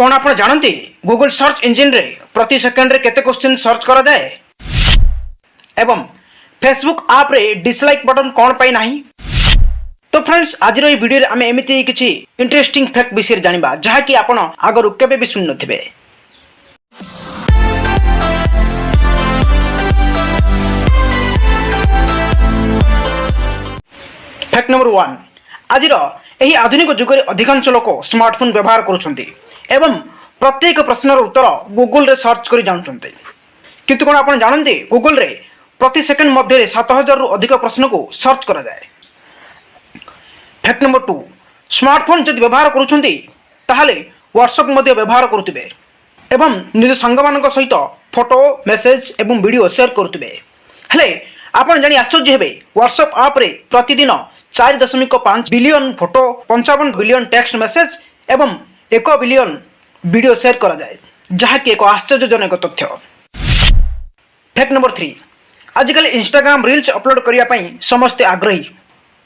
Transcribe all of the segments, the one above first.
कौन आप जानते गूगल सर्च इंजिन रे प्रति सेकेंड रे केते क्वेश्चन सर्च करा जाए एवं फेसबुक आप रे डिसलाइक बटन कौन पाई नहीं। तो फ्रेंड्स आज ये वीडियो रे आमे एमिति किछि इंटरेस्टिंग फैक्ट विषय जानिबा जहा कि आपण आगरु केबे भी सुन नथिबे। फैक्ट नंबर 1 आज यही आधुनिक जुग में अधिकांश लोक स्मार्टफोन व्यवहार करुछंती एवं प्रत्येक प्रश्नर उत्तर गूगल रे सर्च करि जाउछंती। किंतु कोन आपण जानते गूगल रे प्रति सेकंड मध्य 7000 रु अधिक प्रश्न को सर्च करा जाए। फैक्ट नंबर 2 स्मार्टफोन जदि व्यवहार करुछंती ताहाले व्हाट्सएप मध्य व्यवहार करुतिबे एवं निज संग मानक सहित फोटो मेसेज एवं वीडियो शेयर करुतिबे। हेले आपण जानि आश्चर्य हेबे व्हाट्सएप ऐप रे प्रतिदिन 4.5 billion photo 55 billion text message एवं 1 बिलियन वीडियो शेयर करा जाए जहा कि एक आश्चर्यजनक तथ्य। फैक्ट नंबर 3 आजकल इंस्टाग्राम रील्स अपलोड करिया पई समस्त आग्रही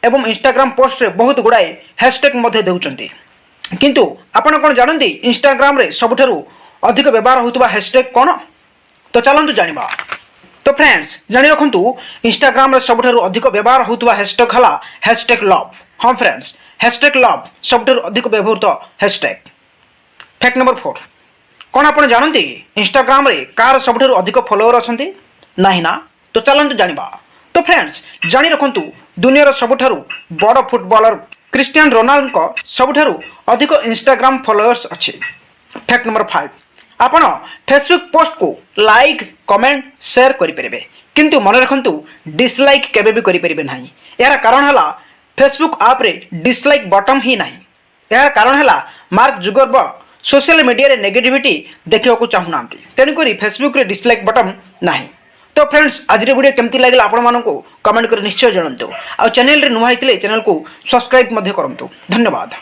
एवं इंस्टाग्राम पोस्ट रे बहुत गुड़ाए हैशटैग मध्य देउचंती। किंतु आपण कोन जानंती इंस्टाग्राम रे सबठारु अधिक व्यवहार होतबा हैशटैग कोन? तो चलंतु जानिबा। तो फ्रेंड्स जानि रखंतु इंस्टाग्राम रे सबठारु अधिक व्यवहार होतबा हैशटैग हला हैशटैग लव। हां फ्रेंड्स हैशटैग लव सबठारु अधिक व्यवहृत हैशटैग। फैक्ट नंबर 4 कोन आपण जानंती इंस्टाग्राम रे कार सबठारु अधिक फॉलोअर अछंती नाही ना? तो चलंतु जानिबा। तो फ्रेंड्स जानि रखंतु दुनिया सबठारु बड़ फुटबॉलर क्रिस्टियानो रोनाल्डो को सबठारु अधिक इंस्टाग्राम फॉलोअर्स अछि। फैक्ट नंबर 5 आपण फेसबुक पोस्ट को लाइक कमेंट शेयर करि परिबे किंतु मन रखंतु डिसलाइक केबे भी करि परिबे नाही। यार कारण हला फेसबुक ऐप रे डिसलाइक बटन ही नाही। यार कारण हला मार्क जुकरबर्ग सोशल मीडिया रे नेगेटिविटी देखियो को चाहुनांती तेनु करी फेसबुक रे डिसलाइक बटन नाही। तो फ्रेंड्स आज रे वीडियो केमती लागला आपण मानको कमेंट कर निश्चय जणंतु आ चैनल रे नुवा हितले चैनल को सब्सक्राइब मध्ये करंतु। धन्यवाद।